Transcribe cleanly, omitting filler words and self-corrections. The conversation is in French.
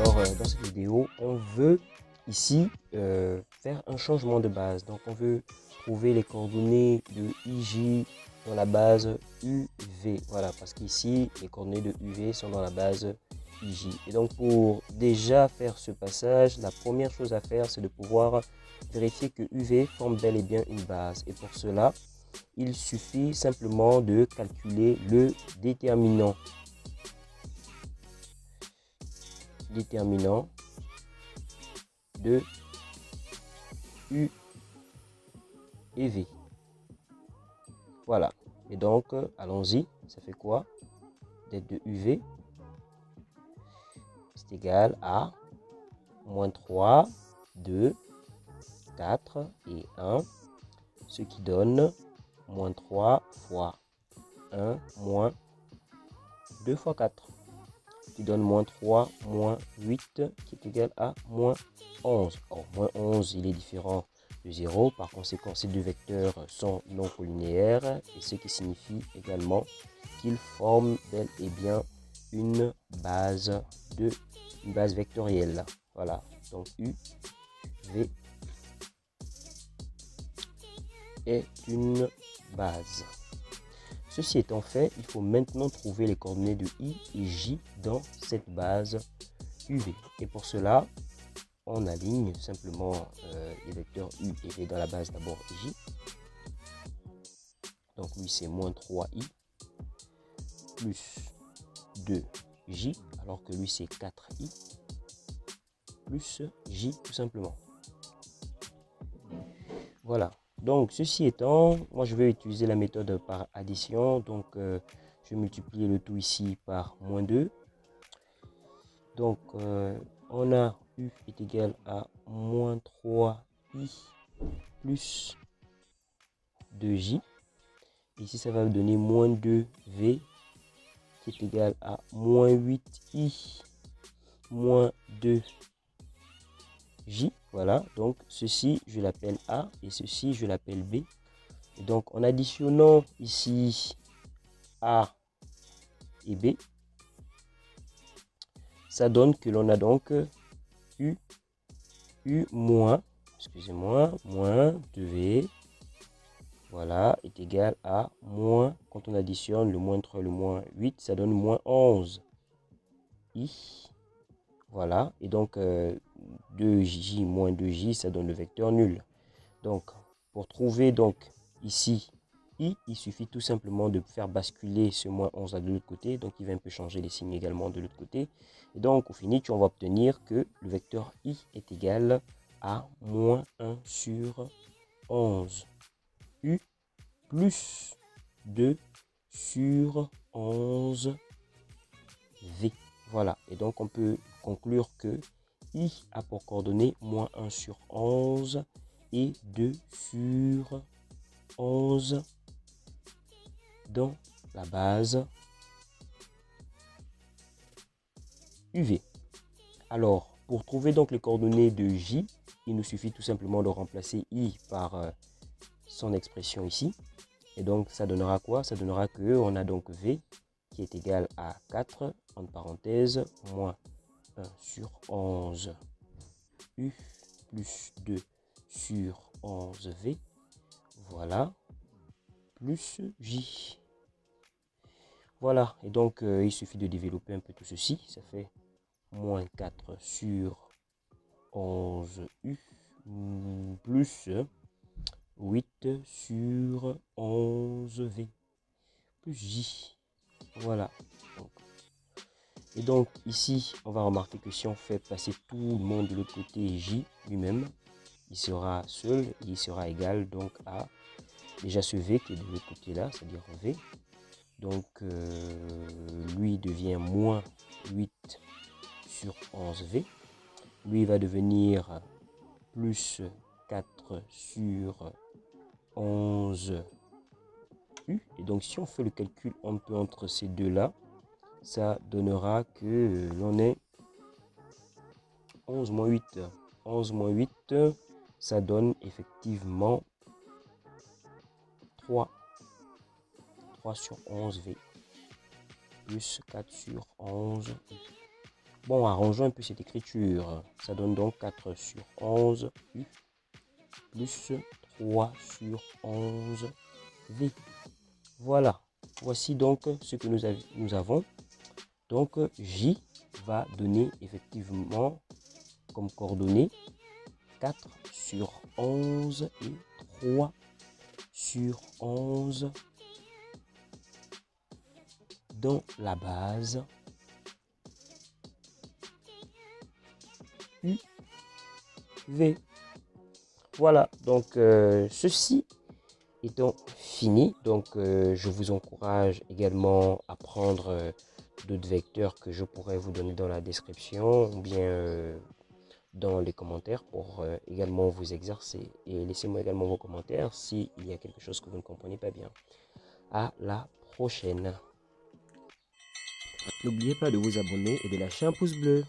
Alors, dans cette vidéo, on veut ici faire un changement de base. Donc, on veut trouver les coordonnées de IJ dans la base UV. Voilà, parce qu'ici, les coordonnées de UV sont dans la base IJ. Et donc, pour déjà faire ce passage, la première chose à faire, c'est de pouvoir vérifier que UV forme bel et bien une base. Et pour cela, il suffit simplement de calculer le déterminant de U et V. Voilà. Et donc, allons-y. Ça fait quoi? Z de UV, c'est égal à moins 3, 2, 4 et 1. Ce qui donne moins 3 fois 1 moins 2 fois 4. Qui donne moins 3 moins 8 qui est égal à moins 11. Or, moins 11, il est différent de 0. Par conséquent, ces deux vecteurs sont non collinéaires, et ce qui signifie également qu'ils forment bel et bien une base vectorielle. Voilà, donc U, V est une base. Ceci étant fait, il faut maintenant trouver les coordonnées de I et J dans cette base UV. Et pour cela, on aligne simplement les vecteurs U et V dans la base d'abord J. Donc lui c'est moins 3i plus 2j, alors que lui c'est 4i plus j tout simplement. Voilà. Donc ceci étant, moi je vais utiliser la méthode par addition. Donc je multiplie le tout ici par moins 2. Donc on a u est égal à moins 3i plus 2j. Ici ça va me donner moins 2v qui est égal à moins 8i moins 2j. Voilà, donc ceci je l'appelle A et ceci je l'appelle B. Et donc en additionnant ici A et B, ça donne que l'on a donc U moins, excusez-moi, moins 2V, voilà, est égal à moins, quand on additionne le moins 3 et le moins 8, ça donne moins 11 I. Voilà, et donc 2j moins 2j, ça donne le vecteur nul. Donc, pour trouver donc ici I, il suffit tout simplement de faire basculer ce moins 11 de l'autre côté. Donc, il va un peu changer les signes également de l'autre côté. Et donc, au finish, on va obtenir que le vecteur I est égal à moins 1 sur 11 U plus 2 sur 11 V. Voilà, et donc on peut conclure que I a pour coordonnées moins 1 sur 11 et 2 sur 11 dans la base UV. Alors, pour trouver donc les coordonnées de J, il nous suffit tout simplement de remplacer I par son expression ici. Et donc, ça donnera quoi? Ça donnera que on a donc V qui est égal à 4, entre parenthèses, moins 1 sur 11 U plus 2 sur 11V, voilà, plus J. Voilà, et donc il suffit de développer un peu tout ceci, ça fait moins 4 sur 11U plus 8 sur 11V plus J. Voilà. Et donc ici, on va remarquer que si on fait passer tout le monde de l'autre côté, J lui-même, il sera seul, et il sera égal donc à déjà ce V qui est de l'autre côté là, c'est-à-dire V. Donc lui devient moins 8 sur 11V. Lui va devenir plus 4 sur 11U. Et donc si on fait le calcul un peu entre ces deux-là, ça donnera que l'on est 11 moins 8. 11 moins 8, ça donne effectivement 3 sur 11V plus 4 sur 11. Bon, arrangeons un peu cette écriture. Ça donne donc 4 sur 11 U plus 3 sur 11 V. Voilà. Voici donc ce que nous avons. Donc, J va donner effectivement comme coordonnées 4 sur 11 et 3 sur 11 dans la base UV. Voilà, donc ceci étant fini, donc je vous encourage également à prendre d'autres vecteurs que je pourrais vous donner dans la description ou bien dans les commentaires pour également vous exercer. Et laissez-moi également vos commentaires s'il y a quelque chose que vous ne comprenez pas bien. À la prochaine. N'oubliez pas de vous abonner et de lâcher un pouce bleu.